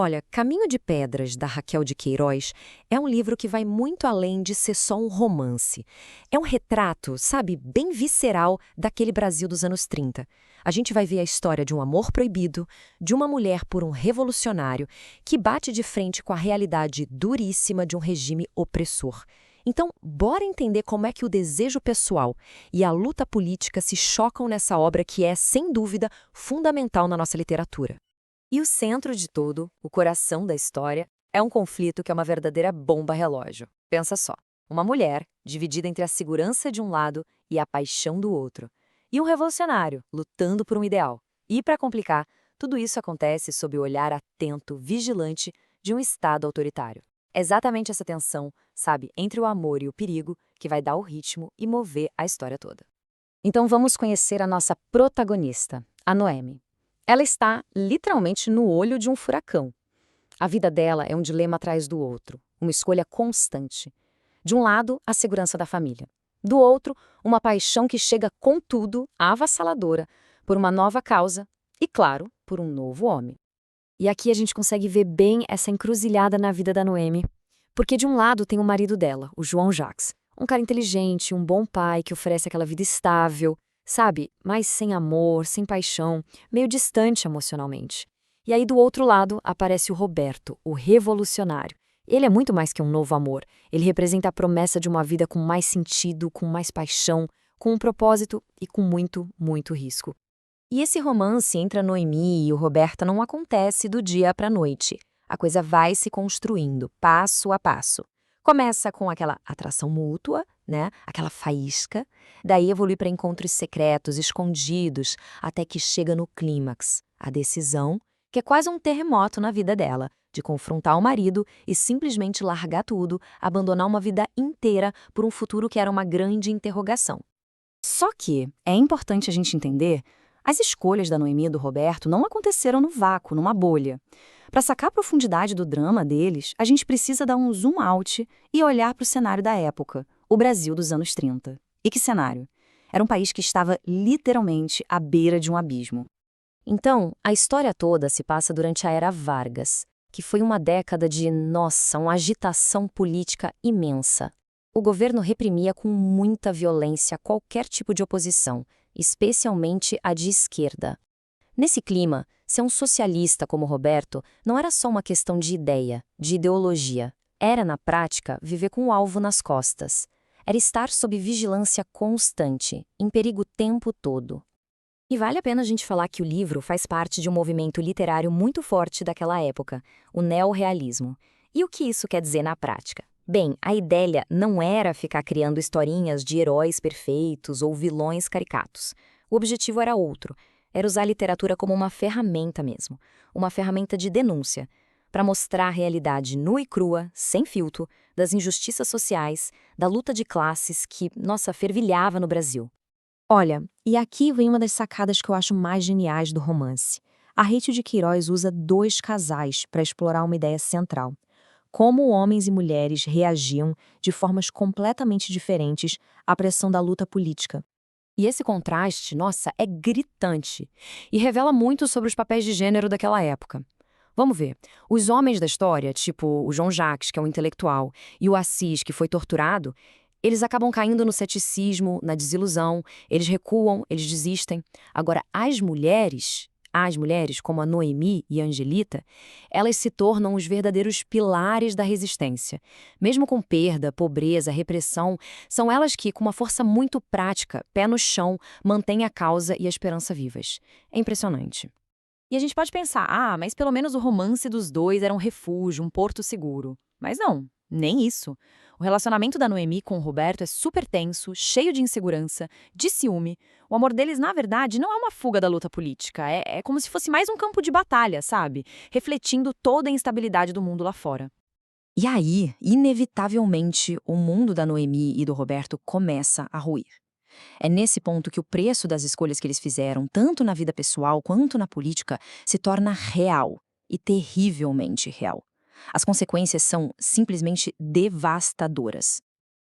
Olha, Caminho de Pedras, da Raquel de Queiroz, é um livro que vai muito além de ser só um romance. É um retrato, sabe, bem visceral daquele Brasil dos anos 30. A gente vai ver a história de um amor proibido, de uma mulher por um revolucionário que bate de frente com a realidade duríssima de um regime opressor. Então, bora entender como é que o desejo pessoal e a luta política se chocam nessa obra que é, sem dúvida, fundamental na nossa literatura. E o centro de tudo, o coração da história, é um conflito que é uma verdadeira bomba relógio. Pensa só, uma mulher dividida entre a segurança de um lado e a paixão do outro. E um revolucionário lutando por um ideal. E, para complicar, tudo isso acontece sob o olhar atento, vigilante de um Estado autoritário. É exatamente essa tensão, sabe, entre o amor e o perigo que vai dar o ritmo e mover a história toda. Então vamos conhecer a nossa protagonista, a Noemi. Ela está literalmente no olho de um furacão. A vida dela é um dilema atrás do outro, uma escolha constante. De um lado, a segurança da família. Do outro, uma paixão que chega com tudo, avassaladora, por uma nova causa e, claro, por um novo homem. E aqui a gente consegue ver bem essa encruzilhada na vida da Noemi. Porque de um lado tem o marido dela, o João Jacques. Um cara inteligente, um bom pai que oferece aquela vida estável, sabe? Mas sem amor, sem paixão, meio distante emocionalmente. E aí do outro lado aparece o Roberto, o revolucionário. Ele é muito mais que um novo amor. Ele representa a promessa de uma vida com mais sentido, com mais paixão, com um propósito e com muito, muito risco. E esse romance entre a Noemi e o Roberto não acontece do dia para a noite. A coisa vai se construindo, passo a passo. Começa com aquela atração mútua, né? Aquela faísca. Daí evolui para encontros secretos, escondidos, até que chega no clímax, a decisão, que é quase um terremoto na vida dela, de confrontar o marido e simplesmente largar tudo, abandonar uma vida inteira por um futuro que era uma grande interrogação. Só que é importante a gente entender, as escolhas da Noemi e do Roberto não aconteceram no vácuo, numa bolha. Para sacar a profundidade do drama deles, a gente precisa dar um zoom out e olhar para o cenário da época, o Brasil dos anos 30. E que cenário? Era um país que estava literalmente à beira de um abismo. Então, a história toda se passa durante a Era Vargas, que foi uma década de, nossa, uma agitação política imensa. O governo reprimia com muita violência qualquer tipo de oposição, especialmente a de esquerda. Nesse clima, ser um socialista como Roberto não era só uma questão de ideia, de ideologia. Era, na prática, viver com o alvo nas costas. Era estar sob vigilância constante, em perigo o tempo todo. E vale a pena a gente falar que o livro faz parte de um movimento literário muito forte daquela época, o neorrealismo. E o que isso quer dizer na prática? Bem, a ideia não era ficar criando historinhas de heróis perfeitos ou vilões caricatos. O objetivo era outro. Era usar a literatura como uma ferramenta mesmo. Uma ferramenta de denúncia. Para mostrar a realidade nua e crua, sem filtro, das injustiças sociais, da luta de classes que, nossa, fervilhava no Brasil. Olha, e aqui vem uma das sacadas que eu acho mais geniais do romance. A Raquel de Queiroz usa dois casais para explorar uma ideia central. Como homens e mulheres reagiam de formas completamente diferentes à pressão da luta política. E esse contraste, nossa, é gritante e revela muito sobre os papéis de gênero daquela época. Vamos ver. Os homens da história, tipo o João Jacques, que é um intelectual, e o Assis, que foi torturado, eles acabam caindo no ceticismo, na desilusão, eles recuam, eles desistem. Agora, as mulheres, como a Noemi e a Angelita, elas se tornam os verdadeiros pilares da resistência. Mesmo com perda, pobreza, repressão, são elas que, com uma força muito prática, pé no chão, mantêm a causa e a esperança vivas. É impressionante. E a gente pode pensar, mas pelo menos o romance dos dois era um refúgio, um porto seguro. Mas não, nem isso. O relacionamento da Noemi com o Roberto é super tenso, cheio de insegurança, de ciúme. O amor deles, na verdade, não é uma fuga da luta política. É como se fosse mais um campo de batalha, sabe? Refletindo toda a instabilidade do mundo lá fora. E aí, inevitavelmente, o mundo da Noemi e do Roberto começa a ruir. É nesse ponto que o preço das escolhas que eles fizeram, tanto na vida pessoal quanto na política, se torna real e terrivelmente real. As consequências são simplesmente devastadoras.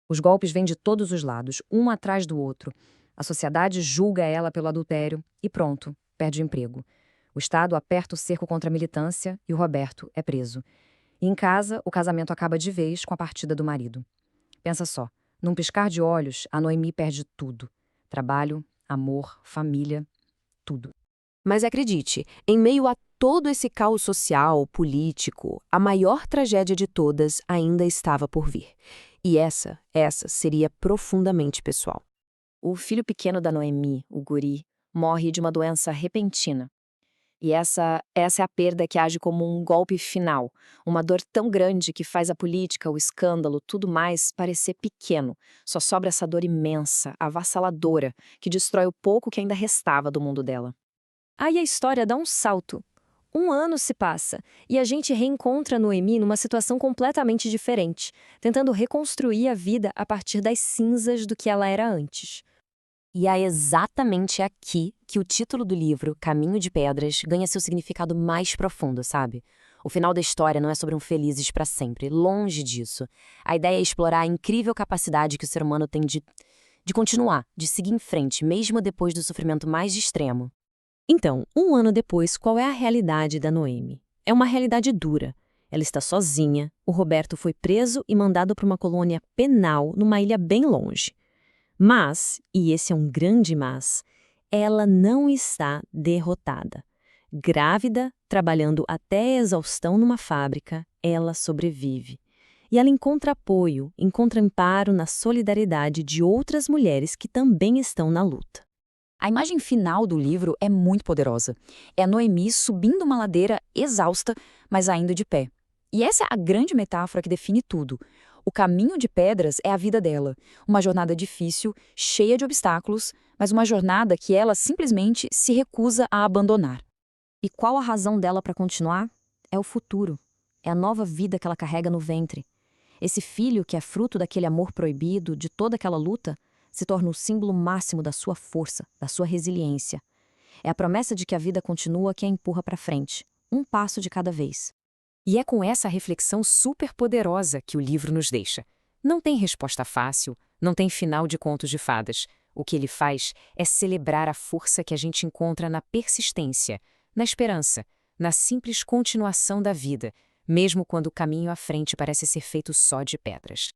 Os golpes vêm de todos os lados, um atrás do outro. A sociedade julga ela pelo adultério e pronto, perde o emprego. O Estado aperta o cerco contra a militância e o Roberto é preso. E em casa, o casamento acaba de vez com a partida do marido. Pensa só, num piscar de olhos, a Noemi perde tudo. Trabalho, amor, família, tudo. Mas acredite, em meio a todo esse caos social, político, a maior tragédia de todas ainda estava por vir. E essa seria profundamente pessoal. O filho pequeno da Noemi, o guri, morre de uma doença repentina. E essa é a perda que age como um golpe final, uma dor tão grande que faz a política, o escândalo, tudo mais parecer pequeno. Só sobra essa dor imensa, avassaladora, que destrói o pouco que ainda restava do mundo dela. Aí a história dá um salto. 1 ano se passa e a gente reencontra Noemi numa situação completamente diferente, tentando reconstruir a vida a partir das cinzas do que ela era antes. E é exatamente aqui que o título do livro, Caminho de Pedras, ganha seu significado mais profundo, sabe? O final da história não é sobre um felizes para sempre, longe disso. A ideia é explorar a incrível capacidade que o ser humano tem de continuar, de seguir em frente, mesmo depois do sofrimento mais extremo. Então, 1 ano depois, qual é a realidade da Noemi? É uma realidade dura. Ela está sozinha, o Roberto foi preso e mandado para uma colônia penal numa ilha bem longe. Mas, e esse é um grande mas, ela não está derrotada. Grávida, trabalhando até a exaustão numa fábrica, ela sobrevive. E ela encontra apoio, encontra amparo na solidariedade de outras mulheres que também estão na luta. A imagem final do livro é muito poderosa. É a Noemi subindo uma ladeira exausta, mas ainda de pé. E essa é a grande metáfora que define tudo. O caminho de pedras é a vida dela. Uma jornada difícil, cheia de obstáculos, mas uma jornada que ela simplesmente se recusa a abandonar. E qual a razão dela para continuar? É o futuro. É a nova vida que ela carrega no ventre. Esse filho que é fruto daquele amor proibido, de toda aquela luta, se torna o símbolo máximo da sua força, da sua resiliência. É a promessa de que a vida continua que a empurra para frente, um passo de cada vez. E é com essa reflexão super poderosa que o livro nos deixa. Não tem resposta fácil, não tem final de contos de fadas. O que ele faz é celebrar a força que a gente encontra na persistência, na esperança, na simples continuação da vida, mesmo quando o caminho à frente parece ser feito só de pedras.